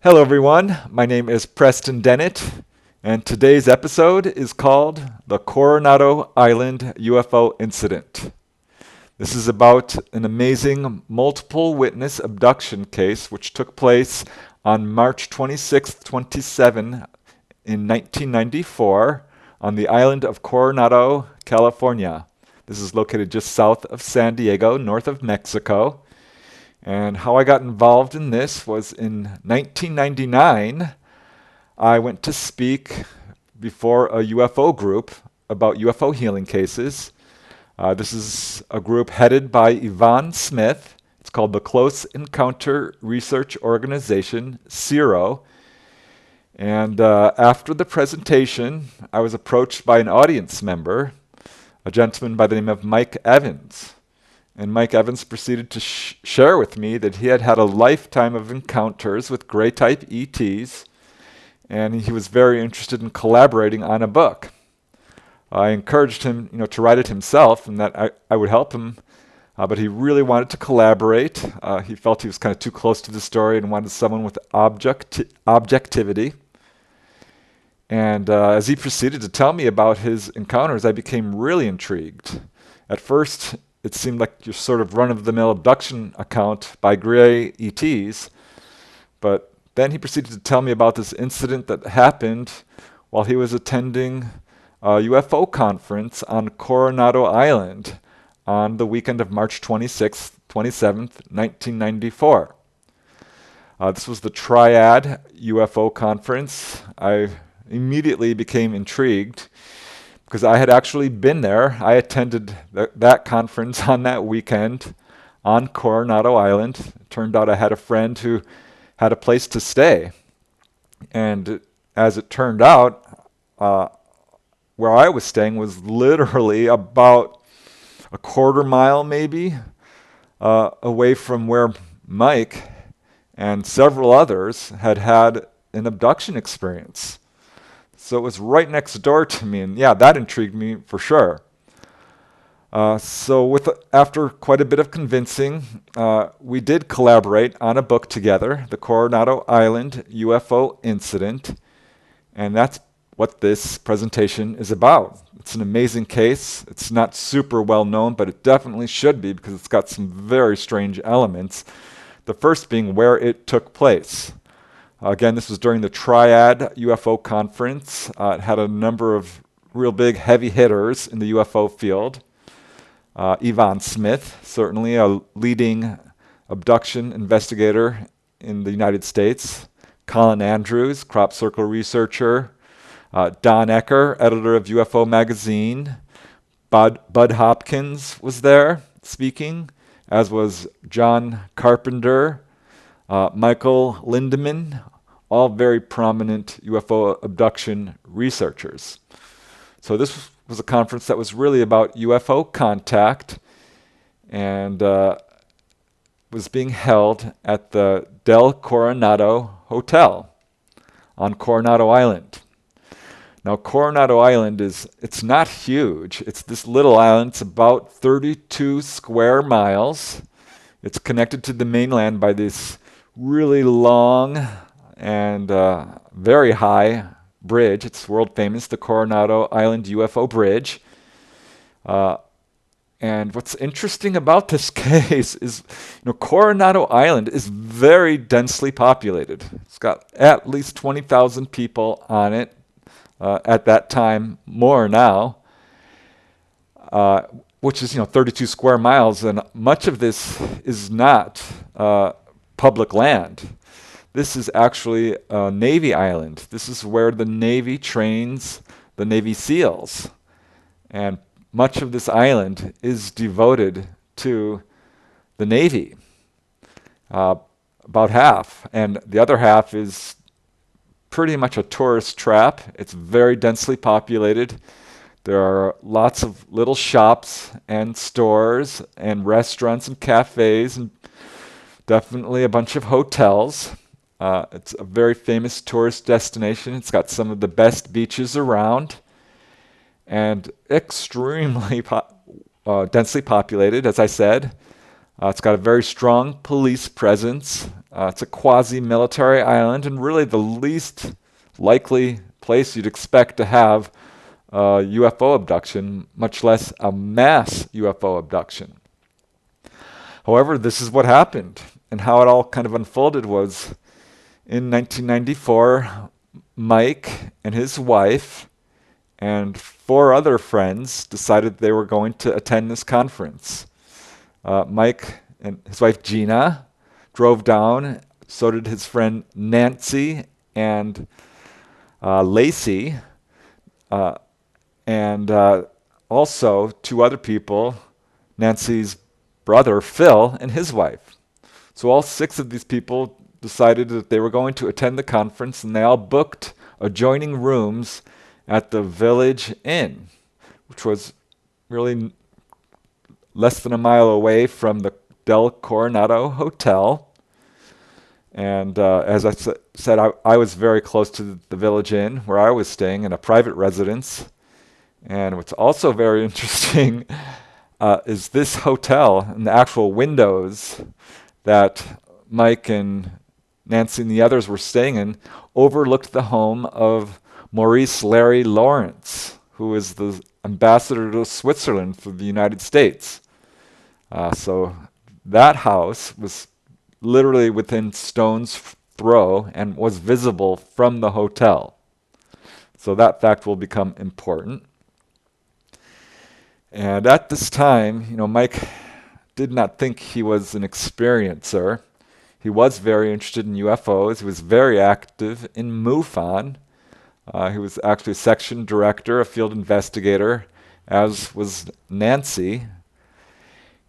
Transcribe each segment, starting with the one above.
Hello, everyone. My name is Preston Dennett, and today's episode is called The Coronado Island UFO Incident. This is about an amazing multiple witness abduction case which took place on March 26, 27 in 1994 on the island of Coronado, California. This is located just south of San Diego, north of Mexico. And how I got involved in this was in 1999, I went to speak before a UFO group about UFO healing cases. This is a group headed by Yvonne Smith. It's called the Close Encounter Research Organization, CERO. And after the presentation, I was approached by an audience member, a gentleman by the name of Mike Evans. And Mike Evans proceeded to share with me that he had had a lifetime of encounters with gray-type ETs, and he was very interested in collaborating on a book. I encouraged him, to write it himself, and that I would help him, but he really wanted to collaborate. He felt he was kind of too close to the story and wanted someone with objectivity. And as he proceeded to tell me about his encounters, I became really intrigued. At first, it seemed like your sort of run-of-the-mill abduction account by gray ETs, but then he proceeded to tell me about this incident that happened while he was attending a UFO conference on Coronado Island on the weekend of March 26th, 27th, 1994. This was the Triad UFO Conference. I immediately became intrigued because I had actually been there. I attended that conference on that weekend on Coronado Island. It turned out I had a friend who had a place to stay. And as it turned out, where I was staying was literally about a quarter mile maybe away from where Mike and several others had had an abduction experience. So it was right next door to me, and yeah, that intrigued me for sure. After quite a bit of convincing, we did collaborate on a book together, The Coronado Island UFO Incident, and that's what this presentation is about. It's an amazing case. It's not super well known, but it definitely should be because it's got some very strange elements. The first being where it took place. Again, this was during the Triad UFO Conference. It had a number of real big heavy hitters in the UFO field. Yvonne Smith, certainly a leading abduction investigator in the United States. Colin Andrews, crop circle researcher. Don Ecker, editor of UFO Magazine. Budd Hopkins was there speaking, as was John Carpenter, Michael Lindemann, all very prominent UFO abduction researchers. So this was a conference that was really about UFO contact and was being held at the Del Coronado Hotel on Coronado Island. Now, Coronado Island it's not huge. It's this little island. It's about 32 square miles. It's connected to the mainland by this really long and very high bridge. It's world famous, the Coronado Island UFO Bridge. And what's interesting about this case is, Coronado Island is very densely populated. It's got at least 20,000 people on it at that time, more now, which is 32 square miles, and much of this is not public land. This is actually a Navy island. This is where the Navy trains the Navy SEALs. And much of this island is devoted to the Navy, about half. And the other half is pretty much a tourist trap. It's very densely populated. There are lots of little shops and stores and restaurants and cafes and definitely a bunch of hotels. It's a very famous tourist destination. It's got some of the best beaches around and extremely densely populated, as I said. It's got a very strong police presence. It's a quasi-military island, and really the least likely place you'd expect to have a UFO abduction, much less a mass UFO abduction. However, this is what happened, and how it all kind of unfolded was in 1994, Mike and his wife and 4 other friends decided they were going to attend this conference. Mike and his wife Gina drove down, so did his friend Nancy and Lacey, and also 2 other people, Nancy's brother Phil and his wife. So all 6 of these people decided that they were going to attend the conference, and they all booked adjoining rooms at the Village Inn, which was really less than a mile away from the Del Coronado Hotel. And as I said, I was very close to the Village Inn, where I was staying in a private residence. And what's also very interesting is this hotel and the actual windows that Mike and Nancy and the others were staying in overlooked the home of Maurice Larry Lawrence, who is the ambassador to Switzerland for the United States. So that house was literally within stone's throw and was visible from the hotel. So that fact will become important. And at this time, Mike did not think he was an experiencer. He was very interested in UFOs. He was very active in MUFON. He was actually a section director, a field investigator, as was Nancy.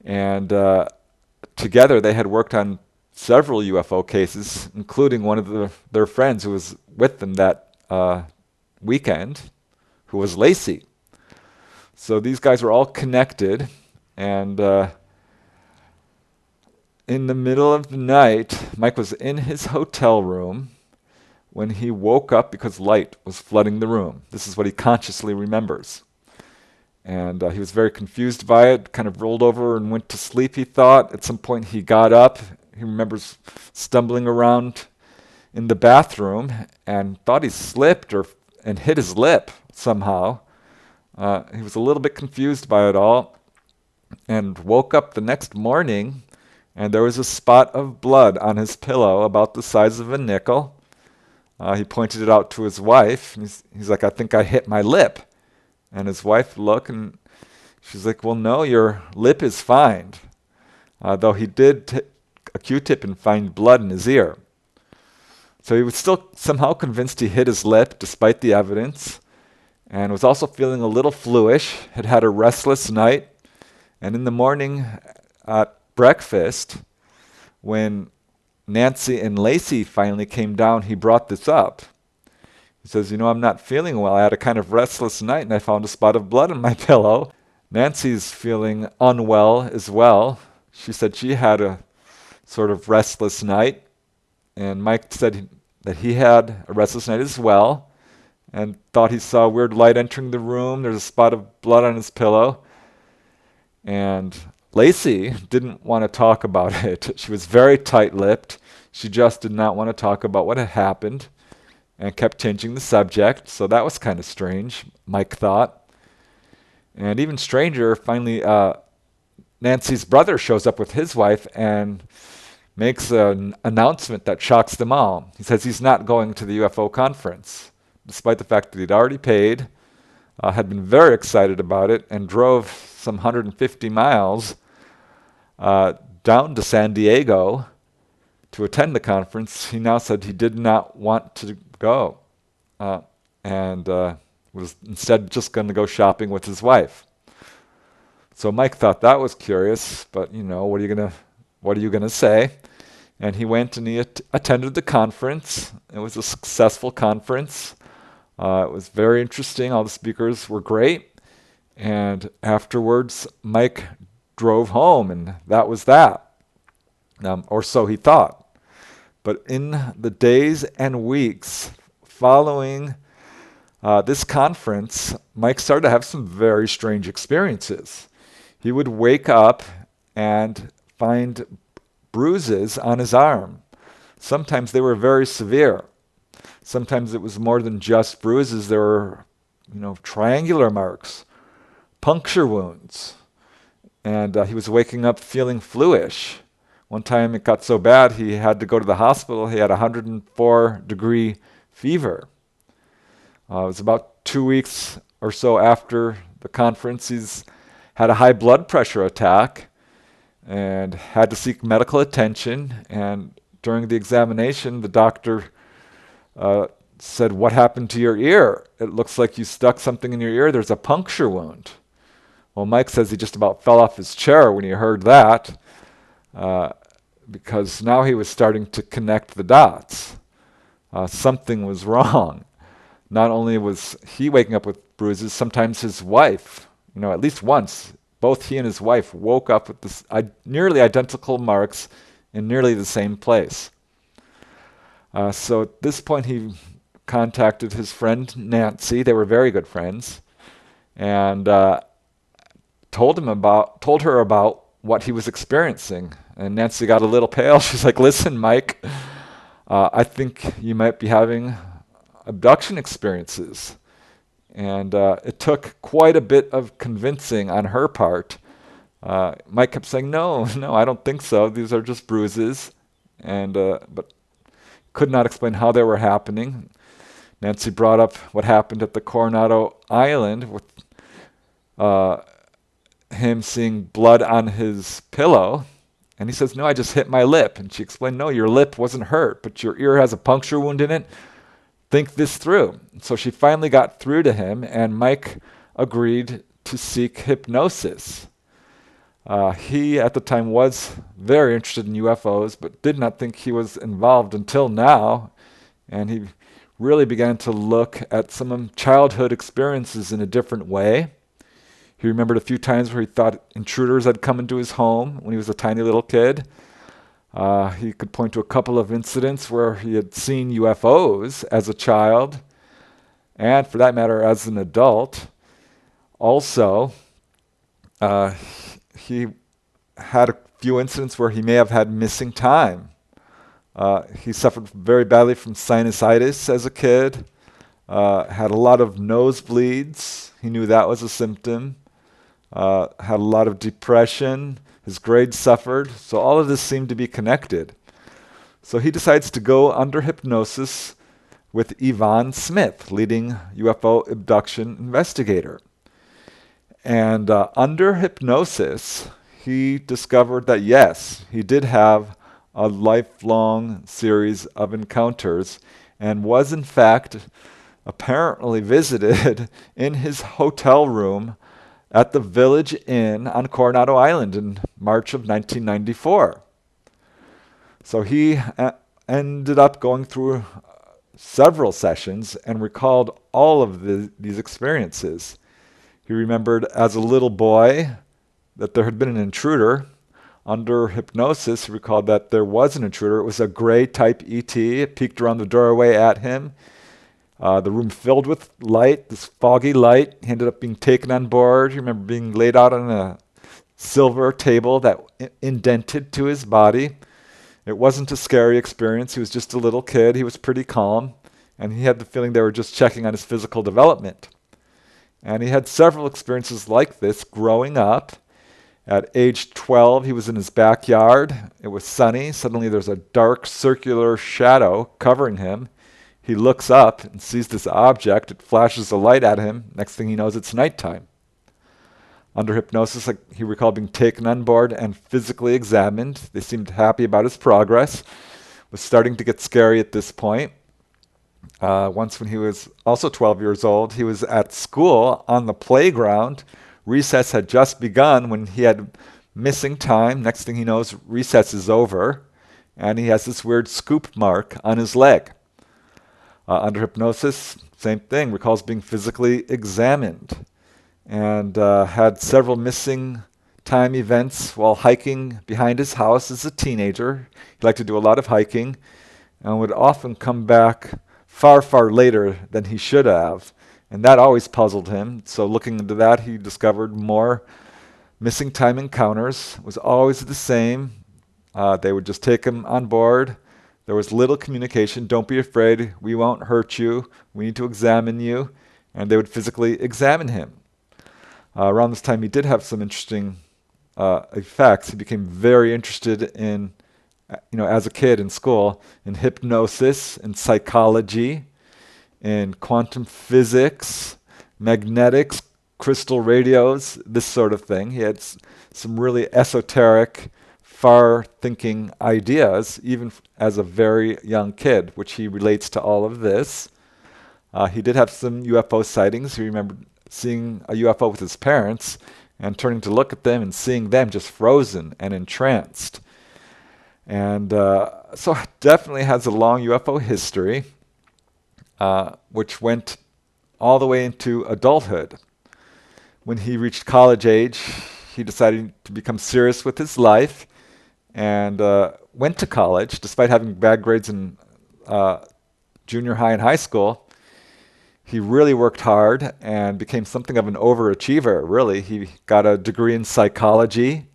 And together they had worked on several UFO cases, including one of their friends who was with them that weekend, who was Lacey. So these guys were all connected, and in the middle of the night, Mike was in his hotel room when he woke up because light was flooding the room. This is what he consciously remembers. And he was very confused by it, kind of rolled over and went to sleep, he thought. At some point he got up. He remembers stumbling around in the bathroom and thought he slipped and hit his lip somehow. He was a little bit confused by it all and woke up the next morning, and there was a spot of blood on his pillow about the size of a nickel. He pointed it out to his wife. And he's like, "I think I hit my lip." And his wife looked, and she's like, "Well, no, your lip is fine." Though he did take a Q-tip and find blood in his ear. So he was still somehow convinced he hit his lip, despite the evidence, and was also feeling a little fluish, had had a restless night. And in the morning at breakfast, when Nancy and Lacey finally came down, he brought this up. He says, "I'm not feeling well. I had a kind of restless night, and I found a spot of blood on my pillow." Nancy's feeling unwell as well. She said she had a sort of restless night, and Mike said that he had a restless night as well, and thought he saw weird light entering the room. There's a spot of blood on his pillow. And Lacey didn't want to talk about it. She was very tight-lipped. She just did not want to talk about what had happened and kept changing the subject. So that was kind of strange, Mike thought. And even stranger, finally, Nancy's brother shows up with his wife and makes an announcement that shocks them all. He says he's not going to the UFO conference, despite the fact that he'd already paid, had been very excited about it, and drove some 150 miles down to San Diego to attend the conference. He now said he did not want to go, and was instead just going to go shopping with his wife. So Mike thought that was curious, but what are you gonna say? And he went and he attended the conference. It was a successful conference. It was very interesting. All the speakers were great. And afterwards, Mike drove home, and that was that. Or so he thought. But in the days and weeks following this conference, Mike started to have some very strange experiences. He would wake up and find bruises on his arm. Sometimes they were very severe. Sometimes it was more than just bruises. There were, triangular marks, puncture wounds. And he was waking up feeling fluish. One time it got so bad he had to go to the hospital. He had a 104-degree fever. It was about 2 weeks or so after the conference. He's had a high blood pressure attack and had to seek medical attention. And during the examination, the doctor said, "What happened to your ear? It looks like you stuck something in your ear. There's a puncture wound." Well, Mike says he just about fell off his chair when he heard that, because now he was starting to connect the dots. Something was wrong. Not only was he waking up with bruises, sometimes his wife, at least once, both he and his wife woke up with this nearly identical marks in nearly the same place. So at this point he contacted his friend Nancy. They were very good friends, and told her about what he was experiencing. And Nancy got a little pale. She's like, "Listen, Mike, I think you might be having abduction experiences." And it took quite a bit of convincing on her part. Mike kept saying, no, I don't think so. These are just bruises. And but could not explain how they were happening. Nancy brought up what happened at the Coronado Island with him seeing blood on his pillow. And he says, "No, I just hit my lip." And she explained, "No, your lip wasn't hurt, but your ear has a puncture wound in it. Think this through." So she finally got through to him, and Mike agreed to seek hypnosis. He, at the time, was very interested in UFOs, but did not think he was involved until now. And he really began to look at some childhood experiences in a different way. He remembered a few times where he thought intruders had come into his home when he was a tiny little kid. He could point to a couple of incidents where he had seen UFOs as a child, and for that matter, as an adult. Also, he had a few incidents where he may have had missing time. He suffered very badly from sinusitis as a kid, had a lot of nosebleeds. He knew that was a symptom. Had a lot of depression. His grades suffered. So all of this seemed to be connected. So he decides to go under hypnosis with Yvonne Smith, leading UFO abduction investigator. And under hypnosis, he discovered that yes, he did have a lifelong series of encounters and was in fact apparently visited in his hotel room at the Village Inn on Coronado Island in March of 1994. So he ended up going through several sessions and recalled all of these experiences. He remembered as a little boy that there had been an intruder. Under hypnosis, he recalled that there was an intruder. It was a gray type ET. It peeked around the doorway at him. The room filled with light, this foggy light. He ended up being taken on board. He remembered being laid out on a silver table that indented to his body. It wasn't a scary experience. He was just a little kid. He was pretty calm. And he had the feeling they were just checking on his physical development. And he had several experiences like this growing up. At age 12, he was in his backyard. It was sunny. Suddenly there's a dark circular shadow covering him. He looks up and sees this object. It flashes a light at him. Next thing he knows, it's nighttime. Under hypnosis, he recalled being taken on board and physically examined. They seemed happy about his progress. It was starting to get scary at this point. Once when he was also 12 years old, he was at school on the playground. Recess had just begun when he had missing time. Next thing he knows, recess is over, and he has this weird scoop mark on his leg. Under hypnosis, same thing, recalls being physically examined, and had several missing time events while hiking behind his house as a teenager. He liked to do a lot of hiking and would often come back far, far later than he should have. And that always puzzled him. So looking into that, he discovered more missing time encounters was always the same. They would just take him on board. There was little communication. Don't be afraid. We won't hurt you. We need to examine you. And they would physically examine him. Around this time, he did have some interesting effects. He became very interested in, as a kid in school, in hypnosis, in psychology, in quantum physics, magnetics, crystal radios, this sort of thing. He had some really esoteric, far-thinking ideas, even as a very young kid, which he relates to all of this. He did have some UFO sightings. He remembered seeing a UFO with his parents and turning to look at them and seeing them just frozen and entranced. And so definitely has a long UFO history, which went all the way into adulthood. When he reached college age, he decided to become serious with his life and went to college despite having bad grades in junior high and high school. He really worked hard and became something of an overachiever, really. He got a degree in psychology.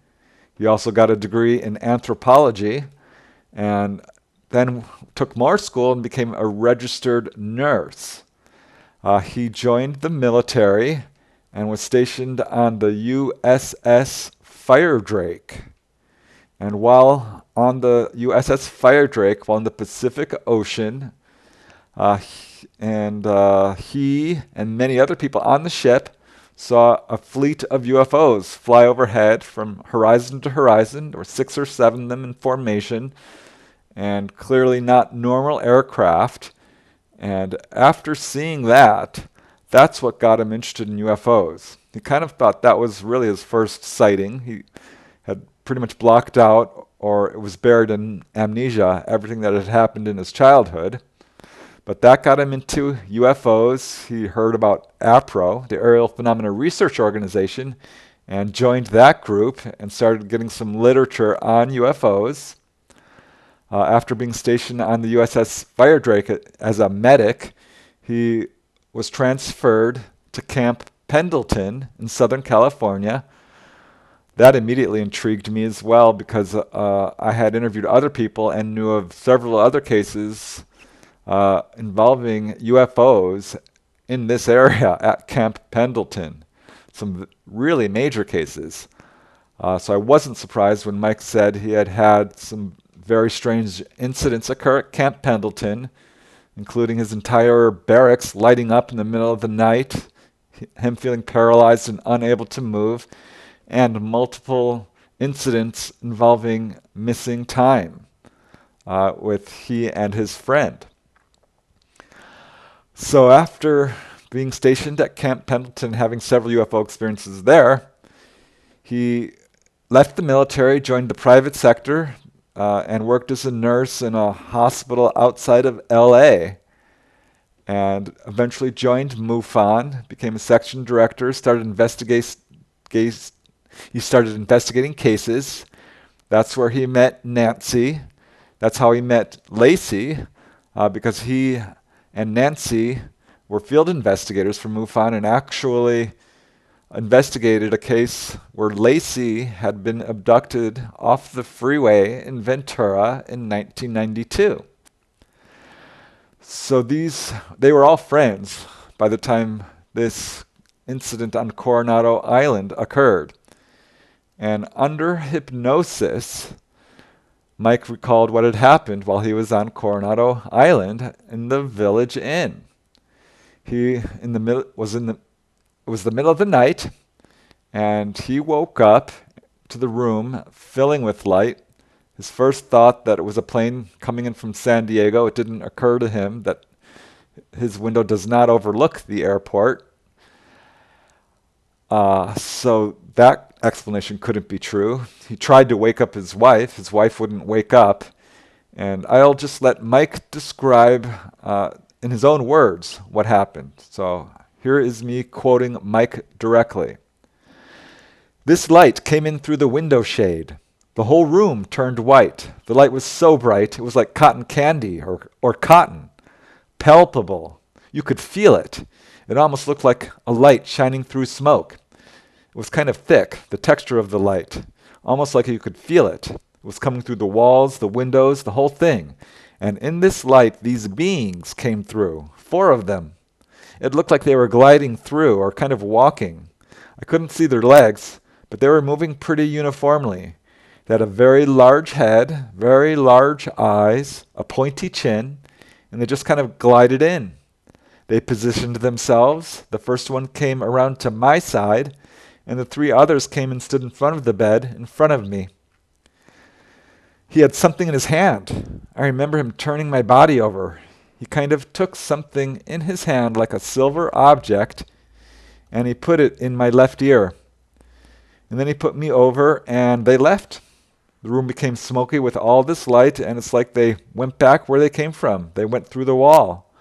He also got a degree in anthropology and then took more school and became a registered nurse. He joined the military and was stationed on the USS Firedrake. And while on the USS Firedrake, while in the Pacific Ocean, he and many other people on the ship saw a fleet of UFOs fly overhead from horizon to horizon. There were 6 or 7 of them in formation, and clearly not normal aircraft. And after seeing that, that's what got him interested in UFOs. He kind of thought that was really his first sighting. He had pretty much blocked out, or it was buried in amnesia, everything that had happened in his childhood. But that got him into UFOs. He heard about APRO, the Aerial Phenomena Research Organization, and joined that group and started getting some literature on UFOs. After being stationed on the USS Firedrake as a medic, he was transferred to Camp Pendleton in Southern California. That immediately intrigued me as well because I had interviewed other people and knew of several other cases involving UFOs in this area at Camp Pendleton. Some really major cases. So I wasn't surprised when Mike said he had had some very strange incidents occur at Camp Pendleton, including his entire barracks lighting up in the middle of the night, him feeling paralyzed and unable to move, and multiple incidents involving missing time with he and his friend. So after being stationed at Camp Pendleton, having several UFO experiences there, he left the military, joined the private sector, and worked as a nurse in a hospital outside of L.A., and eventually joined MUFON, became a section director, started investigating cases. That's where he met Nancy. That's how he met Lacey, because he and Nancy were field investigators for MUFON and actually investigated a case where Lacey had been abducted off the freeway in Ventura in 1992. So they were all friends by the time this incident on Coronado Island occurred. And under hypnosis, Mike recalled what had happened while he was on Coronado Island in the Village Inn. It was the middle of the night, and he woke up to the room filling with light. His first thought that it was a plane coming in from San Diego. It didn't occur to him that his window does not overlook the airport. So that explanation couldn't be true. He tried to wake up his wife. His wife wouldn't wake up. And I'll just let Mike describe in his own words what happened. So here is me quoting Mike directly. "This light came in through the window shade. The whole room turned white. The light was so bright, it was like cotton candy or cotton. Palpable. You could feel it. It almost looked like a light shining through smoke. was kind of thick, the texture of the light, almost like you could feel it. It was coming through the walls, the windows, the whole thing. And in this light, these beings came through, 4 of them. It looked like they were gliding through or kind of walking. I couldn't see their legs, but they were moving pretty uniformly. They had a very large head, very large eyes, a pointy chin, and they just kind of glided in. They positioned themselves. The first one came around to my side, and the 3 others came and stood in front of the bed, in front of me. He had something in his hand. I remember him turning my body over. He kind of took something in his hand, like a silver object, and he put it in my left ear. And then he put me over, and they left. The room became smoky with all this light, and it's like they went back where they came from. They went through the wall.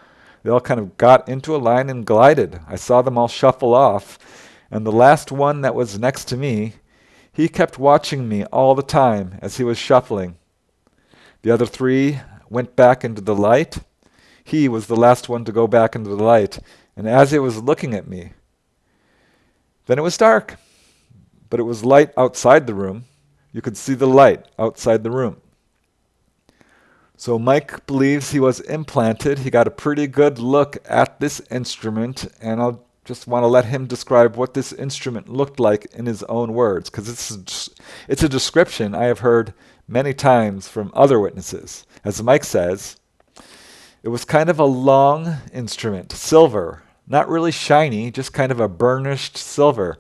They all kind of got into a line and glided. I saw them all shuffle off, and the last one that was next to me, he kept watching me all the time as he was shuffling. The other 3 went back into the light. He was the last one to go back into the light, and as he was looking at me, then it was dark, but it was light outside the room. You could see the light outside the room. So Mike believes he was implanted. He got a pretty good look at this instrument, and I'll just want to let him describe what this instrument looked like in his own words, because it's a description I have heard many times from other witnesses. As Mike says, it was kind of a long instrument, silver, not really shiny, just kind of a burnished silver.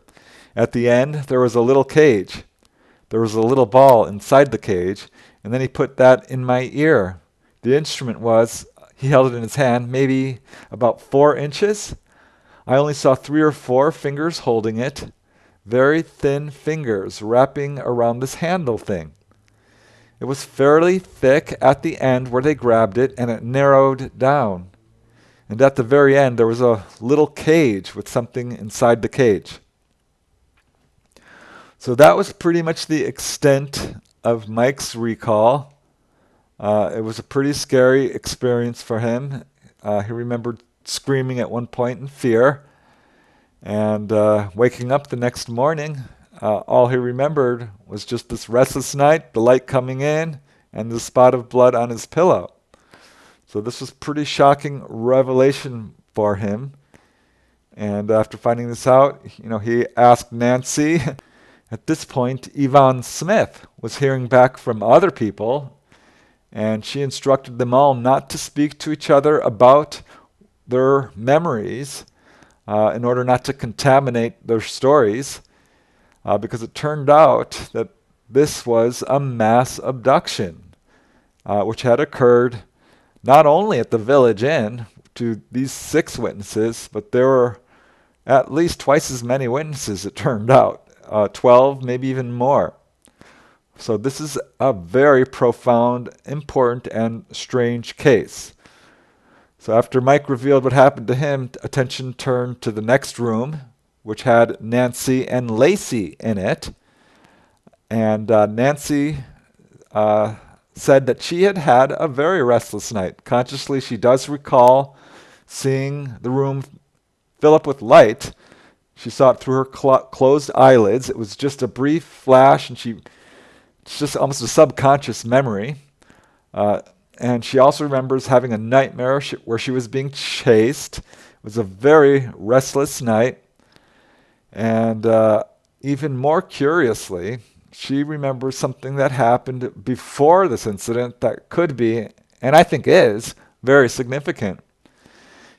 At the end, there was a little cage. There was a little ball inside the cage, and then he put that in my ear. The instrument was, he held it in his hand, maybe about 4 inches. I only saw 3 or 4 fingers holding it, very thin fingers wrapping around this handle thing. It was fairly thick at the end where they grabbed it, and it narrowed down. And at the very end, there was a little cage with something inside the cage. So that was pretty much the extent of Mike's recall. It was a pretty scary experience for him. He remembered screaming at one point in fear. And waking up the next morning, all he remembered was just this restless night, the light coming in, and the spot of blood on his pillow. So this was pretty shocking revelation for him. And after finding this out, he asked Nancy. At this point, Yvonne Smith was hearing back from other people, and she instructed them all not to speak to each other about their memories in order not to contaminate their stories, because it turned out that this was a mass abduction, which had occurred not only at the Village Inn to these 6 witnesses, but there were at least twice as many witnesses, it turned out. 12, maybe even more. So this is a very profound, important, and strange case. So after Mike revealed what happened to him, attention turned to the next room, which had Nancy and Lacey in it. And Nancy said that she had had a very restless night. Consciously, she does recall seeing the room fill up with light. She saw it through her closed eyelids. It was just a brief flash, and it's just almost a subconscious memory. And she also remembers having a nightmare where she was being chased. It was a very restless night. And even more curiously, she remembers something that happened before this incident that could be, and I think is, very significant.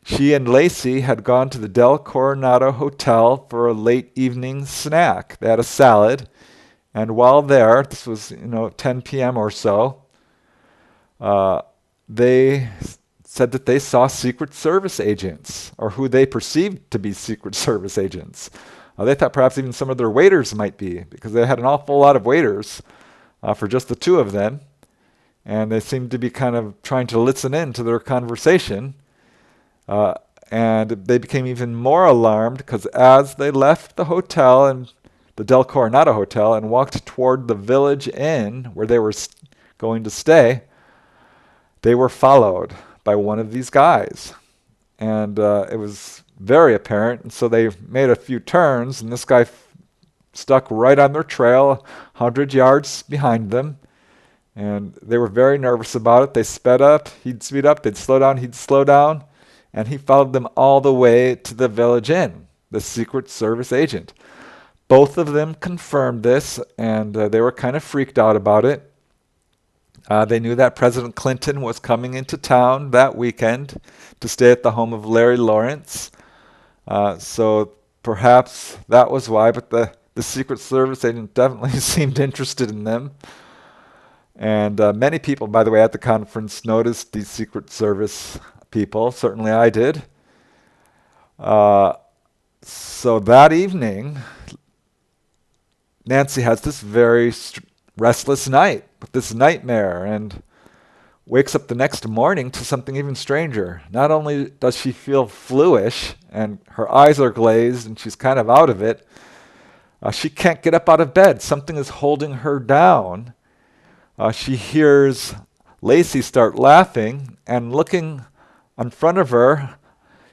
She and Lacey had gone to the Coronado Hotel for a late evening snack. They had a salad, and while there, this was 10 p.m. or so, they said that they saw Secret Service agents, or who they perceived to be Secret Service agents. They thought perhaps even some of their waiters might be, because they had an awful lot of waiters for just the 2 of them, and they seemed to be kind of trying to listen in to their conversation. And they became even more alarmed because as they left the hotel, and the Coronado Hotel, and walked toward the Village Inn where they were going to stay, they were followed by one of these guys. And it was very apparent, and so they made a few turns, and this guy stuck right on their trail, 100 yards behind them. And they were very nervous about it. They sped up, he'd speed up, they'd slow down, he'd slow down. And he followed them all the way to the Village Inn, the Secret Service agent. Both of them confirmed this, and they were kind of freaked out about it. They knew that President Clinton was coming into town that weekend to stay at the home of Larry Lawrence. So perhaps that was why, but the Secret Service agent definitely seemed interested in them. And many people, by the way, at the conference noticed these Secret Service people. Certainly I did. So that evening, Nancy has this very restless night with this nightmare and wakes up the next morning to something even stranger. Not only does she feel fluish and her eyes are glazed and she's kind of out of it, she can't get up out of bed. Something is holding her down. She hears Lacey start laughing, and looking in front of her,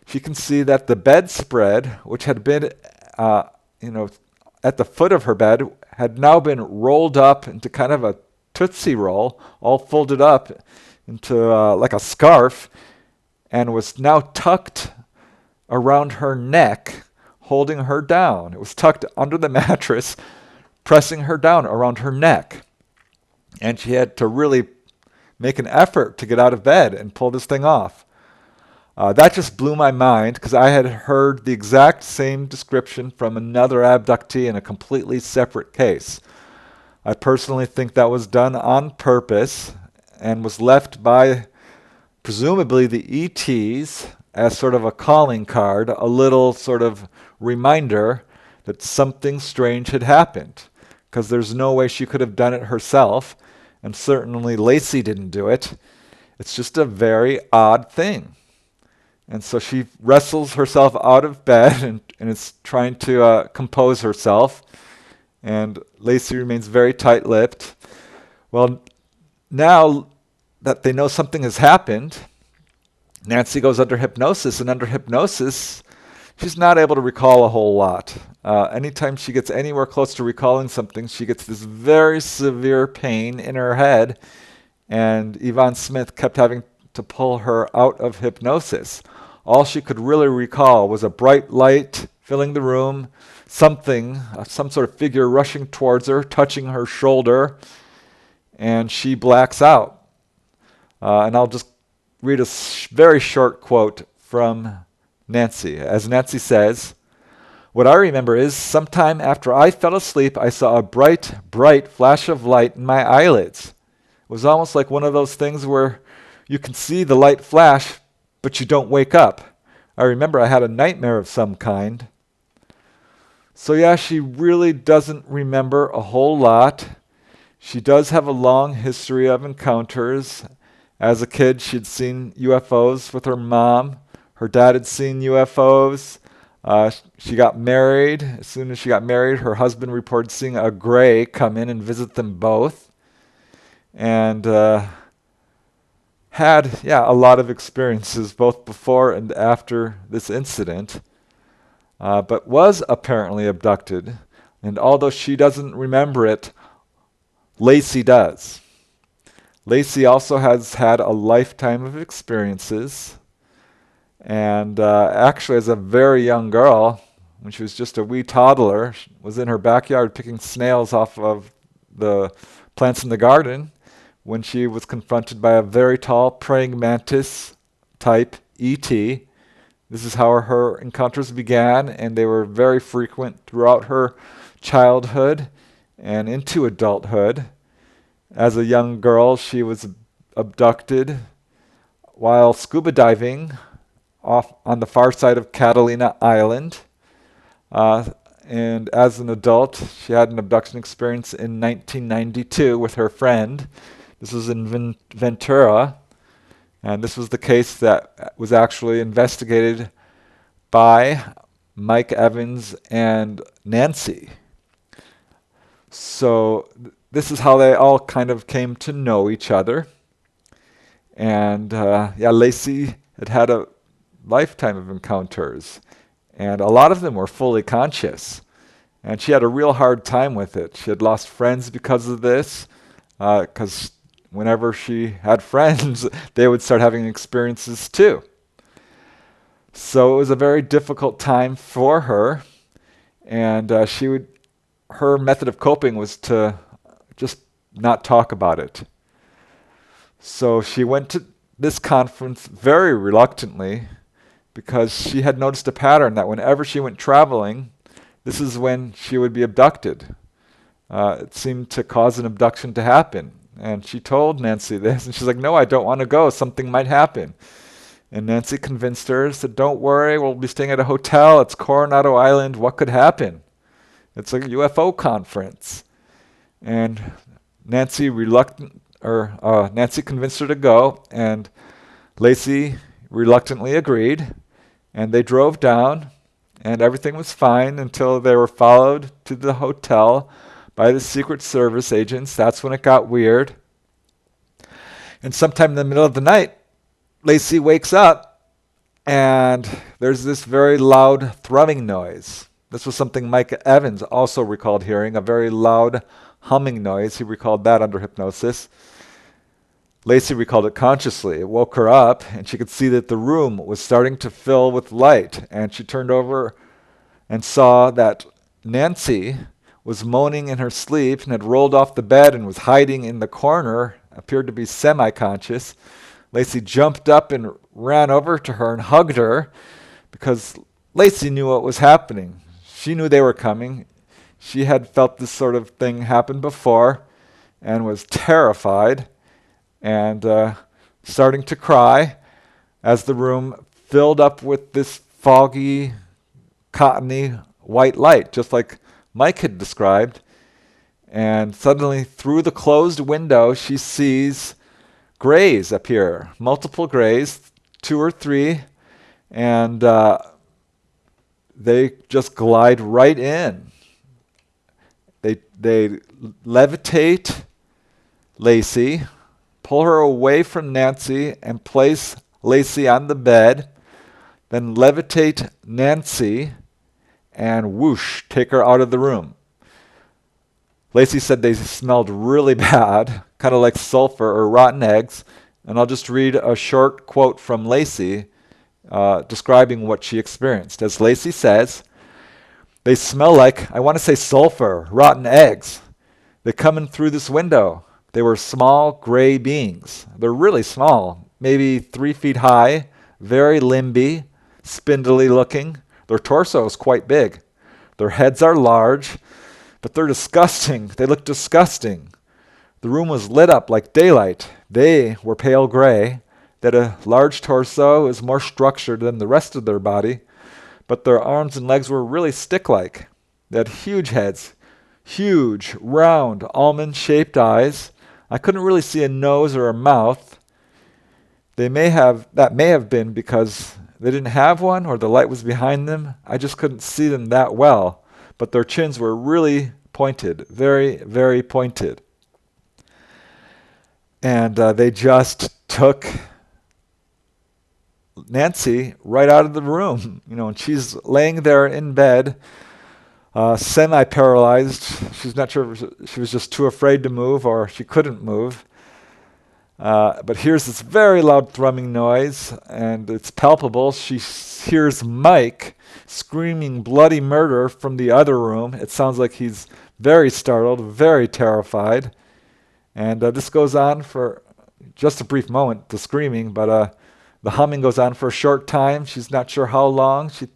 she can see that the bedspread, which had been at the foot of her bed, had now been rolled up into kind of a Tootsie Roll, all folded up into like a scarf, and was now tucked around her neck, holding her down. It was tucked under the mattress, pressing her down around her neck. And she had to really make an effort to get out of bed and pull this thing off. That just blew my mind, because I had heard the exact same description from another abductee in a completely separate case. I personally think that was done on purpose and was left by presumably the ETs as sort of a calling card, a little sort of reminder that something strange had happened, because there's no way she could have done it herself, and certainly Lacey didn't do it. It's just a very odd thing. And so she wrestles herself out of bed and is trying to compose herself. And Lacey remains very tight-lipped. Well, now that they know something has happened, Nancy goes under hypnosis. And under hypnosis, she's not able to recall a whole lot. Anytime she gets anywhere close to recalling something, she gets this very severe pain in her head. And Yvonne Smith kept having to pull her out of hypnosis. All she could really recall was a bright light filling the room, some sort of figure rushing towards her, touching her shoulder, and she blacks out. And I'll just read a very short quote from Nancy. As Nancy says, "What I remember is sometime after I fell asleep, I saw a bright, bright flash of light in my eyelids. It was almost like one of those things where you can see the light flash, but you don't wake up. I remember I had a nightmare of some kind." So yeah, she really doesn't remember a whole lot. She does have a long history of encounters. As a kid, she'd seen UFOs with her mom. Her dad had seen UFOs. She got married. As soon as she got married, her husband reported seeing a gray come in and visit them both. And had a lot of experiences both before and after this incident, but was apparently abducted. And although she doesn't remember it, Lacey does. Lacey also has had a lifetime of experiences. And actually, as a very young girl, when she was just a wee toddler, she was in her backyard picking snails off of the plants in the garden when she was confronted by a very tall praying mantis type ET. This is how her encounters began, and they were very frequent throughout her childhood and into adulthood. As a young girl, she was abducted while scuba diving off on the far side of Catalina Island. And as an adult, she had an abduction experience in 1992 with her friend. This was in Ventura, and this was the case that was actually investigated by Mike Evans and Nancy. So this is how they all kind of came to know each other. And Lacey had a lifetime of encounters, and a lot of them were fully conscious. And she had a real hard time with it. She had lost friends because of this, because whenever she had friends, they would start having experiences too. So it was a very difficult time for her, and her method of coping was to just not talk about it. So she went to this conference very reluctantly because she had noticed a pattern that whenever she went traveling, this is when she would be abducted. It seemed to cause an abduction to happen. And she told Nancy this, and she's like, no, I don't want to go. Something might happen. And Nancy convinced her, said, don't worry, we'll be staying at a hotel. It's Coronado Island. What could happen? It's a UFO conference. And Nancy Nancy convinced her to go, and Lacey reluctantly agreed. And they drove down, and everything was fine until they were followed to the hotel by the Secret Service agents. That's when it got weird. And sometime in the middle of the night, Lacey wakes up, and there's this very loud thrumming noise. This was something Mike Evans also recalled hearing, a very loud humming noise. He recalled that under hypnosis. Lacey recalled it consciously. It woke her up, and she could see that the room was starting to fill with light. And she turned over and saw that Nancy was moaning in her sleep and had rolled off the bed and was hiding in the corner, appeared to be semi-conscious. Lacey jumped up and ran over to her and hugged her because Lacey knew what was happening. She knew they were coming. She had felt this sort of thing happen before and was terrified and starting to cry as the room filled up with this foggy, cottony white light, just like Mike had described. And suddenly, through the closed window, she sees grays appear, multiple grays, 2 or 3, and they just glide right in. They levitate Lacey, pull her away from Nancy, and place Lacey on the bed, then levitate Nancy, and whoosh, take her out of the room. Lacey said they smelled really bad, kind of like sulfur or rotten eggs, and I'll just read a short quote from Lacey describing what she experienced. As Lacey says, they smell like, I want to say sulfur, rotten eggs. They come in through this window. They were small gray beings. They're really small, maybe 3 feet high, very limby, spindly looking. Their torso is quite big. Their heads are large, but they're disgusting. They look disgusting. The room was lit up like daylight. They were pale gray. They had a large torso, was more structured than the rest of their body, but their arms and legs were really stick-like. They had huge heads, huge, round, almond-shaped eyes. I couldn't really see a nose or a mouth. That may have been because they didn't have one or the light was behind them. I just couldn't see them that well. But their chins were really pointed, very, very pointed. And they just took Nancy right out of the room, and she's laying there in bed, semi-paralyzed. She's not sure if she was just too afraid to move or she couldn't move. But here's this very loud thrumming noise, and it's palpable. She hears Mike screaming bloody murder from the other room. It sounds like he's very startled, very terrified. And this goes on for just a brief moment, the screaming, but the humming goes on for a short time. She's not sure how long. She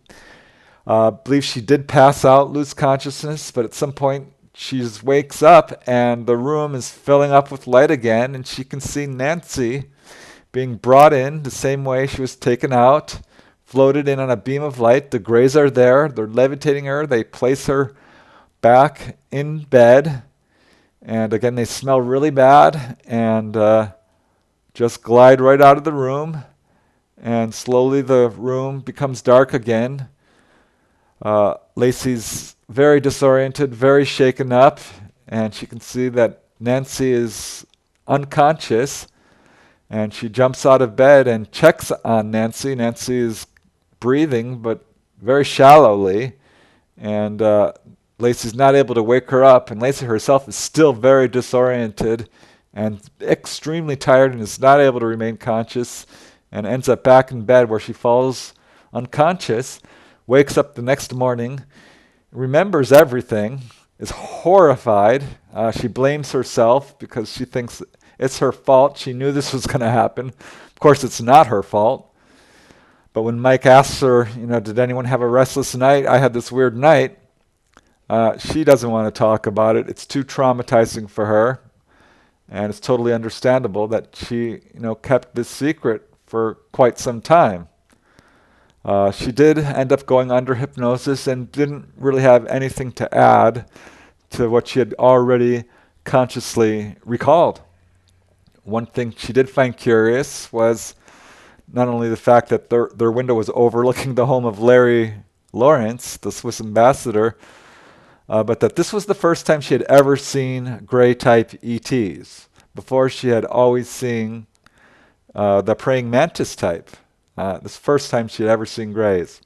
believes she did pass out, lose consciousness, but at some point she wakes up and the room is filling up with light again, and she can see Nancy being brought in the same way she was taken out, floated in on a beam of light. The grays are there. They're levitating her. They place her back in bed. And again, they smell really bad and just glide right out of the room. And slowly the room becomes dark again. Lacey's very disoriented, very shaken up, and she can see that Nancy is unconscious. And she jumps out of bed and checks on Nancy. Nancy is breathing, but very shallowly. And Lacey's not able to wake her up, and Lacey herself is still very disoriented and extremely tired and is not able to remain conscious and ends up back in bed where she falls unconscious, wakes up the next morning, remembers everything, is horrified. She blames herself because she thinks it's her fault. She knew this was going to happen. Of course, it's not her fault. But when Mike asks her, did anyone have a restless night? I had this weird night. She doesn't want to talk about it. It's too traumatizing for her. And it's totally understandable that she, kept this secret for quite some time. She did end up going under hypnosis and didn't really have anything to add to what she had already consciously recalled. One thing she did find curious was not only the fact that their window was overlooking the home of Larry Lawrence, the Swiss ambassador, but that this was the first time she had ever seen gray-type ETs. Before, she had always seen the praying mantis type. This first time she had ever seen grays.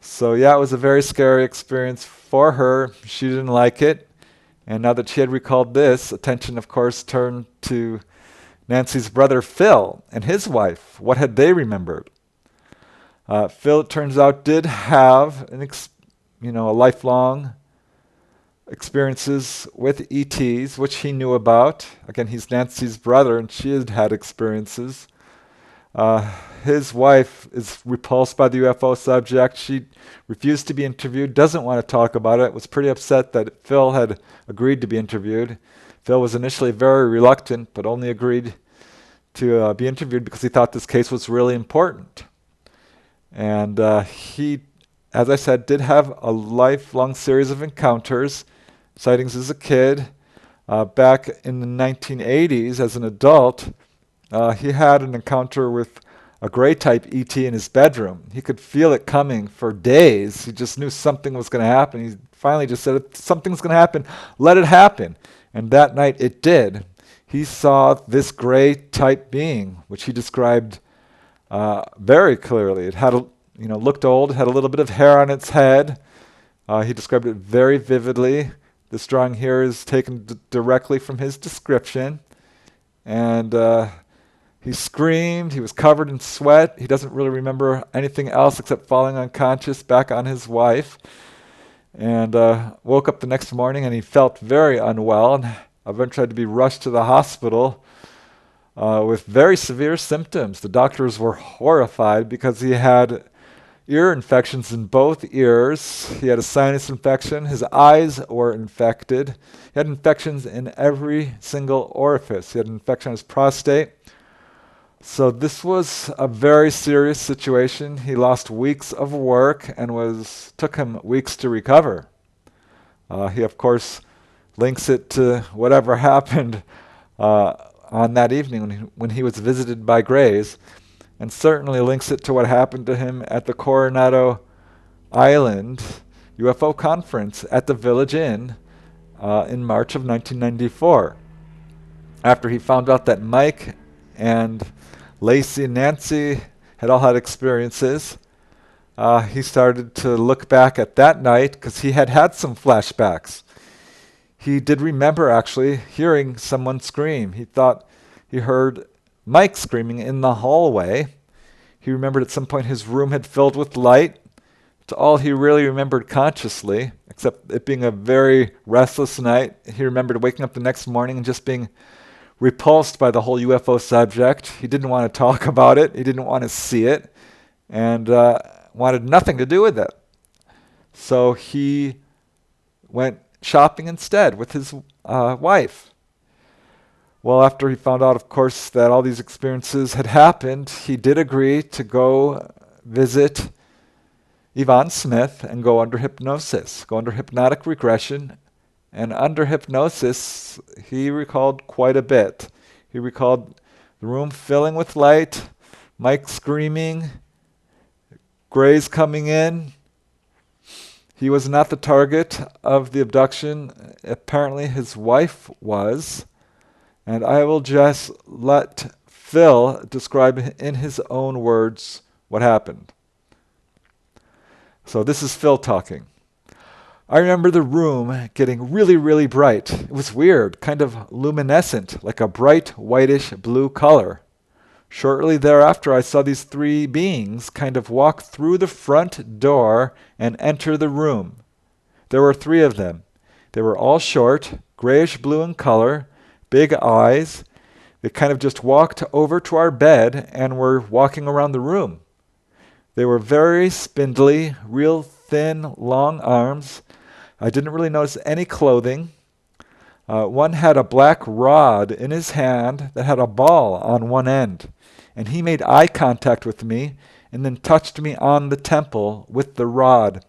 So yeah, it was a very scary experience for her. She didn't like it. And now that she had recalled this, attention, of course, turned to Nancy's brother Phil and his wife. What had they remembered? Phil, it turns out, did have a lifelong experiences with ETs, which he knew about. Again, he's Nancy's brother, and she had had experiences. His wife is repulsed by the UFO subject. She refused to be interviewed, doesn't want to talk about it, was pretty upset that Phil had agreed to be interviewed. Phil was initially very reluctant, but only agreed to be interviewed because he thought this case was really important. And he, as I said, did have a lifelong series of encounters, sightings as a kid. Back in the 1980s, as an adult, he had an encounter with a gray-type ET in his bedroom. He could feel it coming for days. He just knew something was going to happen. He finally just said, if something's going to happen, let it happen. And that night it did. He saw this gray-type being, which he described very clearly. It had, looked old, had a little bit of hair on its head. He described it very vividly. This drawing here is taken directly from his description. And he screamed. He was covered in sweat. He doesn't really remember anything else except falling unconscious back on his wife. And woke up the next morning and he felt very unwell and eventually had to be rushed to the hospital with very severe symptoms. The doctors were horrified because he had ear infections in both ears. He had a sinus infection. His eyes were infected. He had infections in every single orifice. He had an infection on his prostate. So this was a very serious situation. He lost weeks of work and took him weeks to recover. He, of course, links it to whatever happened on that evening when he was visited by Grays, and certainly links it to what happened to him at the Coronado Island UFO Conference at the Village Inn in March of 1994. After he found out that Mike and Lacey and Nancy had all had experiences, he started to look back at that night because he had had some flashbacks. He did remember actually hearing someone scream. He thought he heard Mike screaming in the hallway. He remembered at some point his room had filled with light. It's all he really remembered consciously, except it being a very restless night. He remembered waking up the next morning and just being repulsed by the whole UFO subject. He didn't want to talk about it. He didn't want to see it, and wanted nothing to do with it. So he went shopping instead with his wife. Well, after he found out, of course, that all these experiences had happened, he did agree to go visit Yvonne Smith and go under hypnosis, go under hypnotic regression. And under hypnosis, he recalled quite a bit. He recalled the room filling with light, Mike screaming, Grays coming in. He was not the target of the abduction. Apparently his wife was. And I will just let Phil describe in his own words what happened. So this is Phil talking. I remember the room getting really, really bright. It was weird, kind of luminescent, like a bright whitish blue color. Shortly thereafter, I saw these three beings kind of walk through the front door and enter the room. There were three of them. They were all short, grayish blue in color, big eyes. They kind of just walked over to our bed and were walking around the room. They were very spindly, real thin, long arms. I didn't really notice any clothing. One had a black rod in his hand that had a ball on one end, and he made eye contact with me and then touched me on the temple with the rod.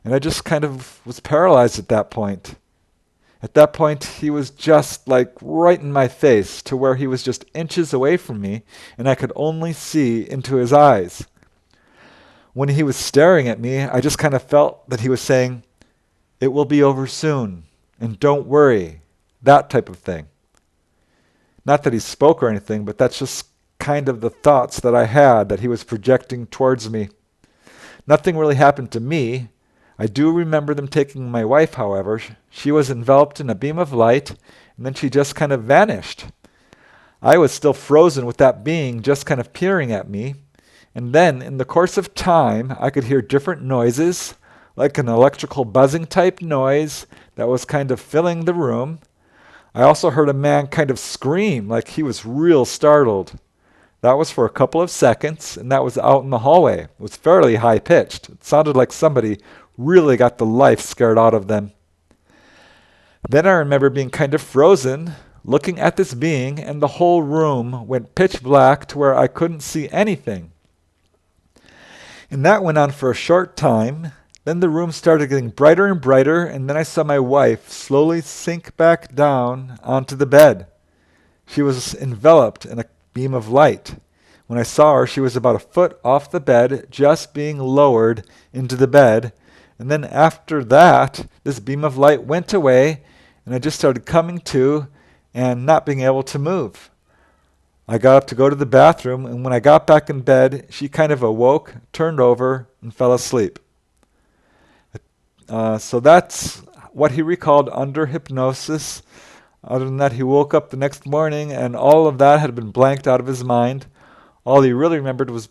And I just kind of was paralyzed at that point. At that point, he was just like right in my face to where he was just inches away from me, and I could only see into his eyes. When he was staring at me, I just kind of felt that he was saying, "It will be over soon, and don't worry," that type of thing. Not that he spoke or anything, but that's just kind of the thoughts that I had that he was projecting towards me. Nothing really happened to me. I do remember them taking my wife, however. She was enveloped in a beam of light, and then she just kind of vanished. I was still frozen with that being just kind of peering at me. And then, in the course of time, I could hear different noises, like an electrical buzzing type noise that was kind of filling the room. I also heard a man kind of scream like he was real startled. That was for a couple of seconds, and that was out in the hallway. It was fairly high-pitched. It sounded like somebody really got the life scared out of them. Then I remember being kind of frozen, looking at this being, and the whole room went pitch black to where I couldn't see anything. And that went on for a short time. Then the room started getting brighter and brighter, and then I saw my wife slowly sink back down onto the bed. She was enveloped in a beam of light. When I saw her, she was about a foot off the bed, just being lowered into the bed. And then after that, this beam of light went away, and I just started coming to and not being able to move. I got up to go to the bathroom, and when I got back in bed, she kind of awoke, turned over, and fell asleep. So that's what he recalled under hypnosis. Other than that, he woke up the next morning, and all of that had been blanked out of his mind. All he really remembered was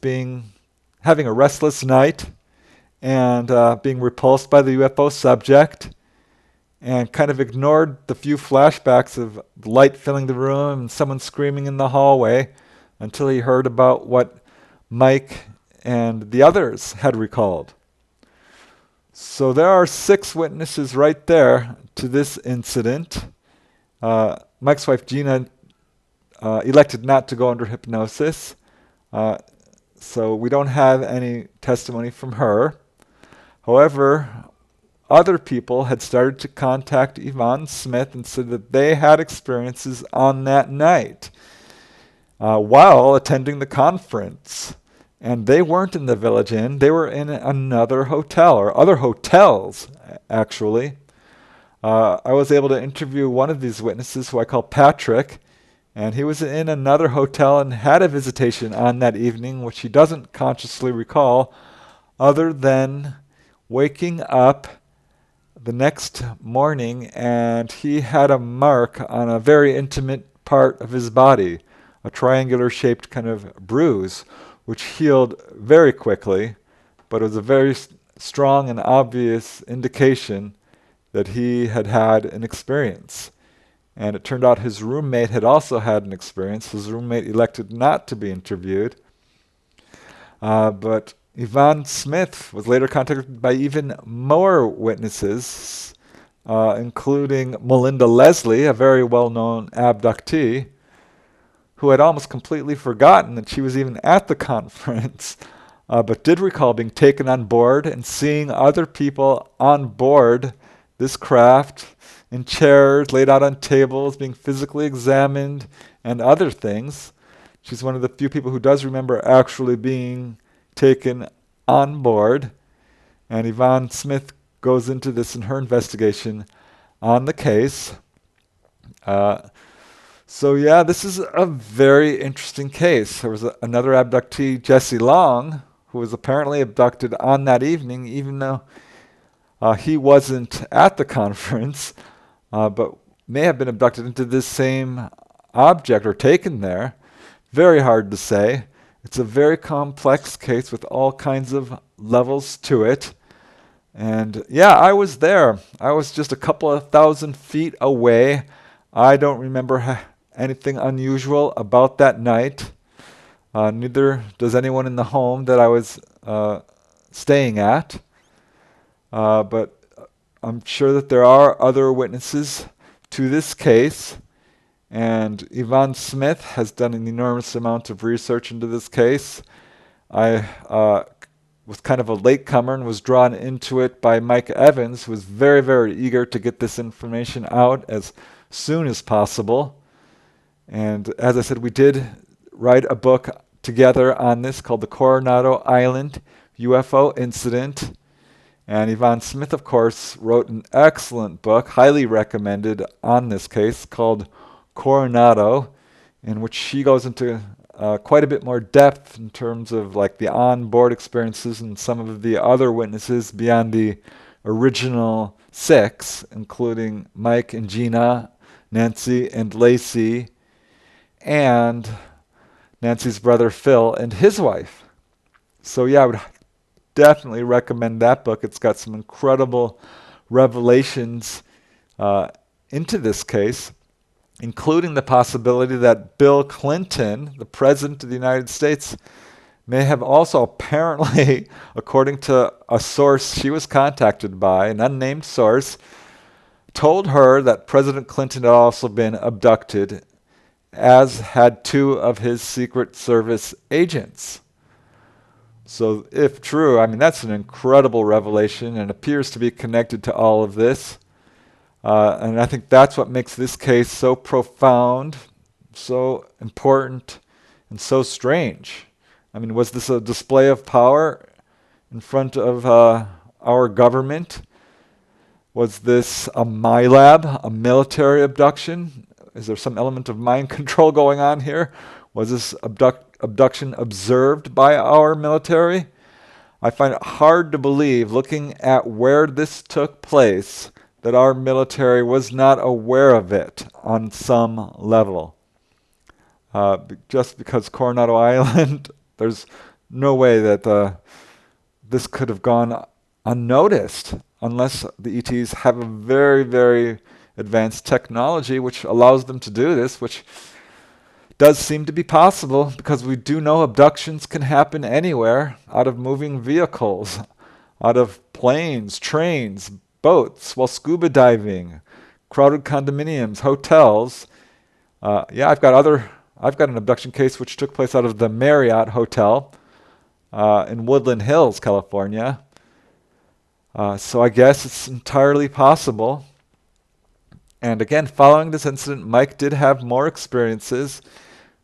having a restless night, and being repulsed by the UFO subject, and kind of ignored the few flashbacks of light filling the room and someone screaming in the hallway until he heard about what Mike and the others had recalled. So there are 6 witnesses right there to this incident. Mike's wife Gina elected not to go under hypnosis, so we don't have any testimony from her. However, other people had started to contact Yvonne Smith and said that they had experiences on that night while attending the conference. And they weren't in the Village Inn. They were in another hotel, or other hotels, actually. I was able to interview one of these witnesses, who I call Patrick, and he was in another hotel and had a visitation on that evening, which he doesn't consciously recall, other than waking up the next morning, and he had a mark on a very intimate part of his body, a triangular-shaped kind of bruise, which healed very quickly, but it was a very strong and obvious indication that he had had an experience. And it turned out his roommate had also had an experience. His roommate elected not to be interviewed. But Yvonne Smith was later contacted by even more witnesses, including Melinda Leslie, a very well-known abductee, who had almost completely forgotten that she was even at the conference, but did recall being taken on board and seeing other people on board this craft in chairs, laid out on tables, being physically examined, and other things. She's one of the few people who does remember actually being taken on board. And Yvonne Smith goes into this in her investigation on the case. So yeah, this is a very interesting case. There was another abductee, Jesse Long, who was apparently abducted on that evening, even though He wasn't at the conference, but may have been abducted into this same object or taken there. Very hard to say. It's a very complex case with all kinds of levels to it. And yeah, I was there. I was just a couple of thousand feet away. I don't remember anything unusual about that night. Neither does anyone in the home that I was staying at. But I'm sure that there are other witnesses to this case. And Yvonne Smith has done an enormous amount of research into this case. I was kind of a latecomer and was drawn into it by Mike Evans, who was very, very eager to get this information out as soon as possible. And as I said, we did write a book together on this called the Coronado Island UFO Incident. And Yvonne Smith, of course, wrote an excellent book, highly recommended, on this case called Coronado, in which she goes into quite a bit more depth in terms of like the on-board experiences and some of the other witnesses beyond the original 6, including Mike and Gina, Nancy and Lacey, and Nancy's brother Phil and his wife. So yeah, I would definitely recommend that book. It's got some incredible revelations into this case, including the possibility that Bill Clinton, the President of the United States, may have also apparently, according to a source she was contacted by, an unnamed source, told her that President Clinton had also been abducted, as had 2 of his Secret Service agents. So if true, I mean, that's an incredible revelation and appears to be connected to all of this. And I think that's what makes this case so profound, so important, and so strange. I mean, was this a display of power in front of our government? Was this a MILAB, a military abduction? Is there some element of mind control going on here? Was this abduction observed by our military? I find it hard to believe, looking at where this took place, that our military was not aware of it on some level. Just because Coronado Island, there's no way that this could have gone unnoticed unless the ETs have a very, very advanced technology which allows them to do this, which does seem to be possible because we do know abductions can happen anywhere, out of moving vehicles, out of planes, trains, boats, while scuba diving, crowded condominiums, hotels. I've got an abduction case which took place out of the Marriott Hotel in Woodland Hills, California. So I guess it's entirely possible. And again, following this incident, Mike did have more experiences,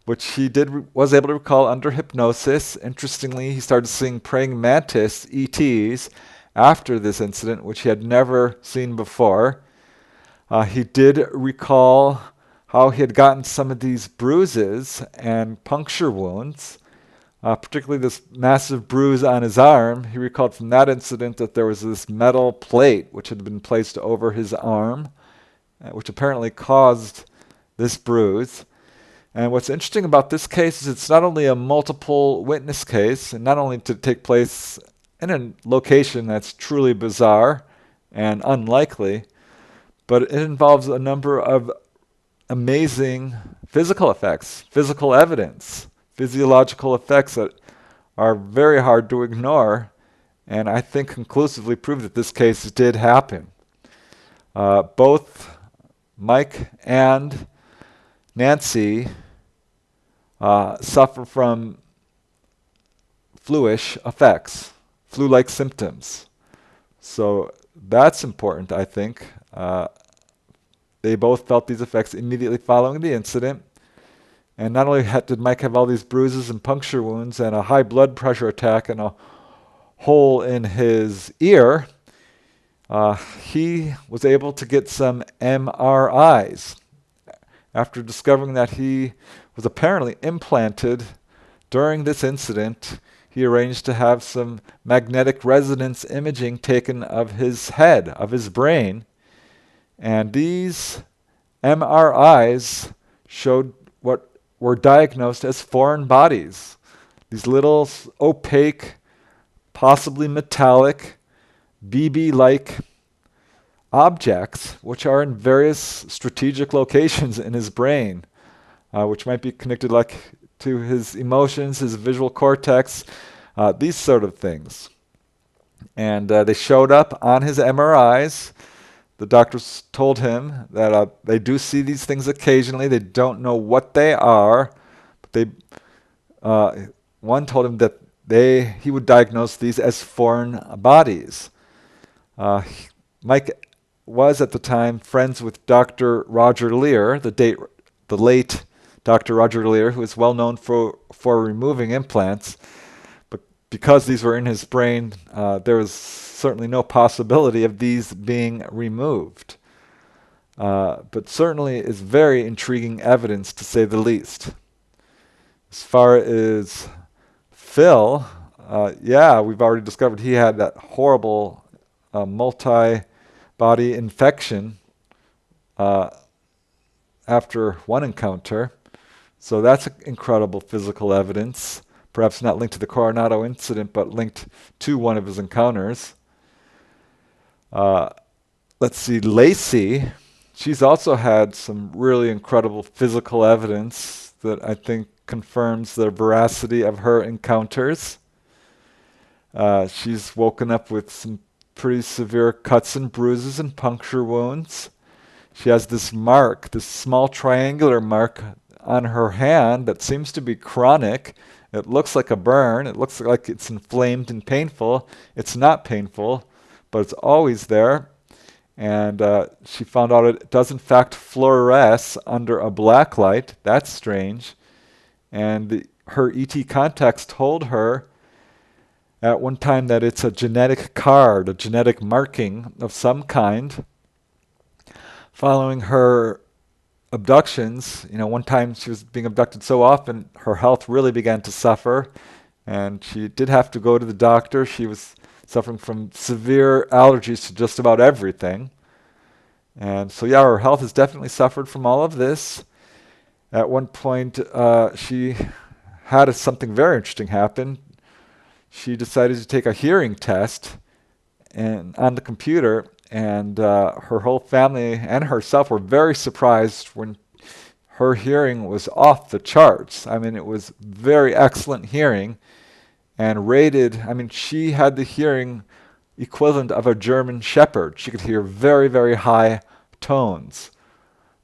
which he was able to recall under hypnosis. Interestingly, he started seeing praying mantis ETs after this incident, which he had never seen before. He did recall how he had gotten some of these bruises and puncture wounds, particularly this massive bruise on his arm. He recalled from that incident that there was this metal plate which had been placed over his arm, which apparently caused this bruise. And what's interesting about this case is it's not only a multiple witness case, and not only to take place in a location that's truly bizarre and unlikely, but it involves a number of amazing physical effects, physical evidence, physiological effects that are very hard to ignore, and I think conclusively prove that this case did happen. Both Mike and Nancy suffer from flu-ish effects, flu-like symptoms. So that's important, I think. They both felt these effects immediately following the incident. And not only did Mike have all these bruises and puncture wounds and a high blood pressure attack and a hole in his ear, he was able to get some MRIs after discovering that he was apparently implanted during this incident. he arranged to have some magnetic resonance imaging taken of his head, of his brain. And these MRIs showed what were diagnosed as foreign bodies. These little opaque, possibly metallic, BB-like objects, which are in various strategic locations in his brain, which might be connected to his emotions, his visual cortex, these sort of things. And they showed up on his MRIs. The doctors told him that they do see these things occasionally. They don't know what they are. But one told him that he would diagnose these as foreign bodies. Mike was at the time friends with Dr. Roger Lear, the late Dr. Roger Lear, who is well known for removing implants. But because these were in his brain, there was certainly no possibility of these being removed. But certainly is very intriguing evidence, to say the least. As far as Phil, we've already discovered he had that horrible multi-body infection after one encounter. So that's incredible physical evidence, perhaps not linked to the Coronado incident, but linked to one of his encounters. Let's see, Lacey, she's also had some really incredible physical evidence that I think confirms the veracity of her encounters. She's woken up with some pretty severe cuts and bruises and puncture wounds. She has this mark, this small triangular mark on her hand that seems to be chronic. It looks like a burn. It looks like it's inflamed and painful. It's not painful, but it's always there. And she found out it does in fact fluoresce under a black light. That's strange. And her ET contacts told her at one time that it's a genetic card, a genetic marking of some kind. Following her abductions, one time she was being abducted so often, her health really began to suffer, and she did have to go to the doctor. She was suffering from severe allergies to just about everything. And so, her health has definitely suffered from all of this. At one point, she had something very interesting happen. She decided to take a hearing test on the computer, and her whole family and herself were very surprised when her hearing was off the charts. I mean, it was very excellent hearing and rated. I mean, she had the hearing equivalent of a German shepherd. She could hear very, very high tones,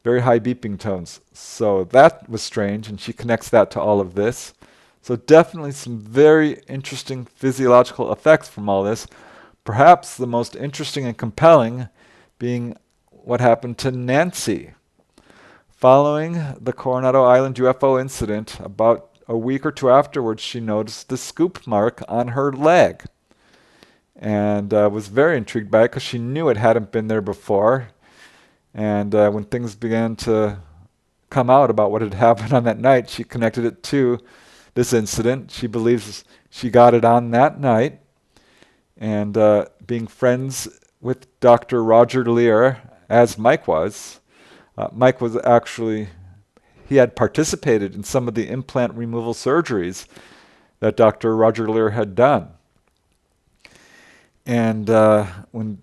very high beeping tones. So that was strange, and she connects that to all of this. So definitely some very interesting physiological effects from all this. Perhaps the most interesting and compelling being what happened to Nancy. Following the Coronado Island UFO incident, about a week or two afterwards, she noticed the scoop mark on her leg and was very intrigued by it because she knew it hadn't been there before. And when things began to come out about what had happened on that night, she connected it to this incident. She believes she got it on that night. And being friends with Dr. Roger Lear, as Mike was actually, he had participated in some of the implant removal surgeries that Dr. Roger Lear had done. And when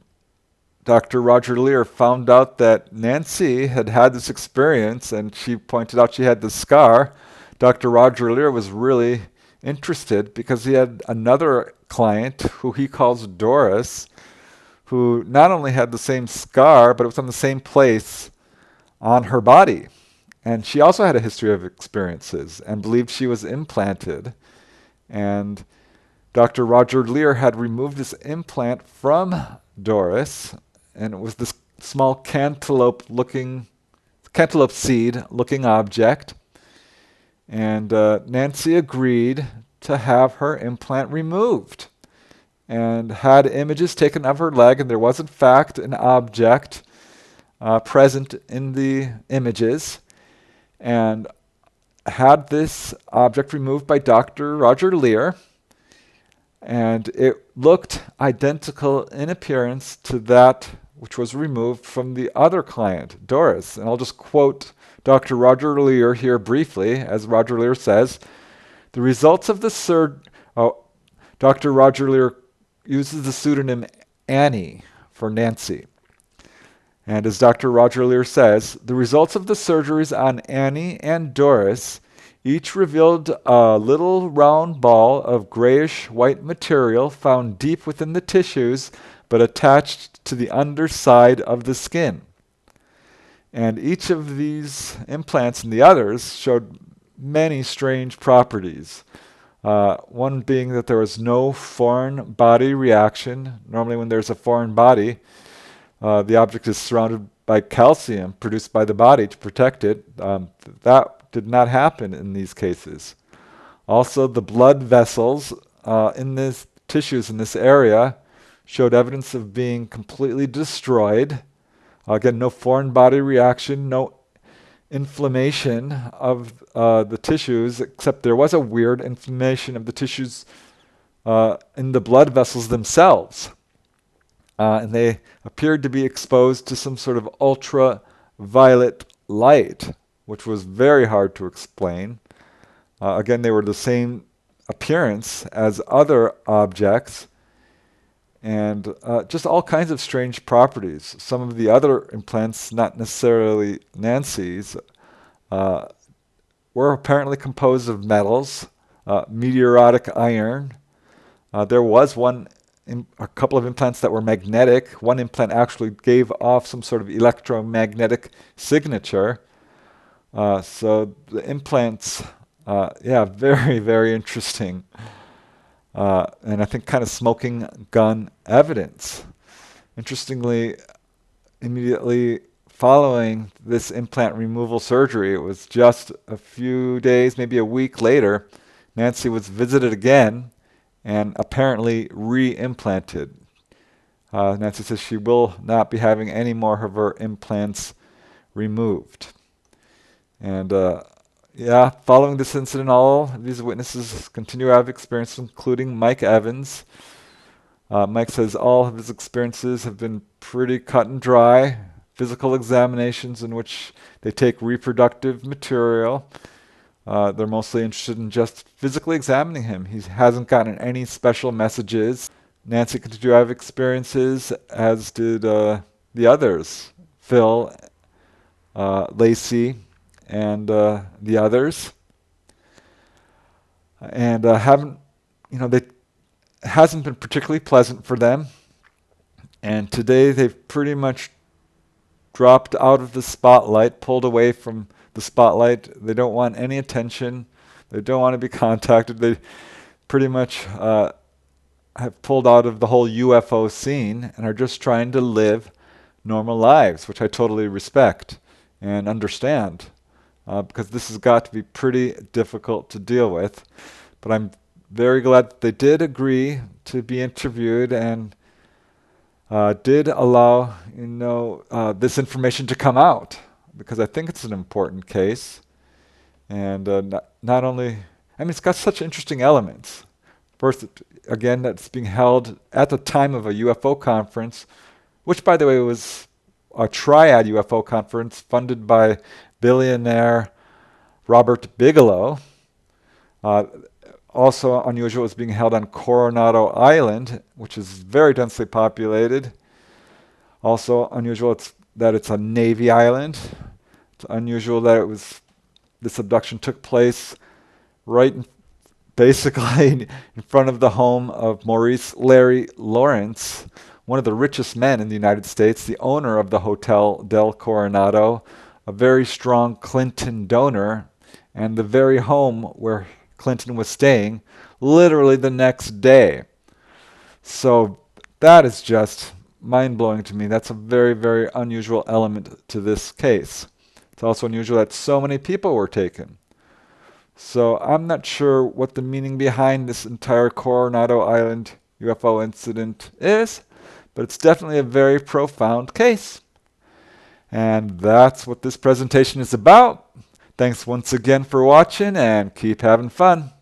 Dr. Roger Lear found out that Nancy had this experience, and she pointed out she had the scar, Dr. Roger Lear was really interested because he had another client who he calls Doris, who not only had the same scar, but it was on the same place on her body. And she also had a history of experiences and believed she was implanted. And Dr. Roger Lear had removed this implant from Doris, and it was this small cantaloupe seed looking object. And Nancy agreed to have her implant removed and had images taken of her leg, and there was in fact an object present in the images, and had this object removed by Dr. Roger Lear. and it looked identical in appearance to that which was removed from the other client, Doris. And I'll just quote Dr. Roger Lear here briefly, as Roger Lear says, the results of the Dr. Roger Lear uses the pseudonym Annie for Nancy. And as Dr. Roger Lear says, the results of the surgeries on Annie and Doris each revealed a little round ball of grayish-white material found deep within the tissues but attached to the underside of the skin. And each of these implants and the others showed many strange properties. One being that there was no foreign body reaction. Normally when there's a foreign body, the object is surrounded by calcium produced by the body to protect it. That did not happen in these cases. Also, the blood vessels in these tissues in this area showed evidence of being completely destroyed. Again, no foreign body reaction, no inflammation of the tissues, except there was a weird inflammation of the tissues in the blood vessels themselves. And they appeared to be exposed to some sort of ultraviolet light, which was very hard to explain. Again, they were the same appearance as other objects, and just all kinds of strange properties. Some of the other implants, not necessarily Nancy's, were apparently composed of metals, meteoritic iron. There was a couple of implants that were magnetic. One implant actually gave off some sort of electromagnetic signature. So the implants, very, very interesting. And I think kind of smoking gun evidence. Interestingly, immediately following this implant removal surgery, it was just a few days, maybe a week later, Nancy was visited again and apparently re-implanted. Nancy says she will not be having any more of her implants removed. And following this incident, all these witnesses continue to have experiences, including Mike Evans. Mike says all of his experiences have been pretty cut and dry. Physical examinations in which they take reproductive material. They're mostly interested in just physically examining him. He hasn't gotten any special messages. Nancy continued to have experiences, as did the others, Phil, Lacey, and the others. And it hasn't been particularly pleasant for them. And today they've pretty much dropped out of the spotlight, pulled away from the spotlight. They don't want any attention. They don't want to be contacted. They pretty much have pulled out of the whole UFO scene and are just trying to live normal lives, which I totally respect and understand, because this has got to be pretty difficult to deal with. But I'm very glad that they did agree to be interviewed and did allow this information to come out, because I think it's an important case. And not only, it's got such interesting elements. First, again, that's being held at the time of a UFO conference, which, by the way, was a Triad UFO conference funded by billionaire Robert Bigelow. Also unusual, is being held on Coronado Island, which is very densely populated. Also unusual that it's a Navy island. It's unusual that this abduction took place basically in front of the home of Maurice Larry Lawrence, one of the richest men in the United States, the owner of the Hotel del Coronado, a very strong Clinton donor, and the very home where Clinton was staying literally the next day. So that is just mind-blowing to me. That's a very, very unusual element to this case. It's also unusual that so many people were taken. So I'm not sure what the meaning behind this entire Coronado Island UFO incident is, but it's definitely a very profound case. And that's what this presentation is about. Thanks once again for watching, and keep having fun.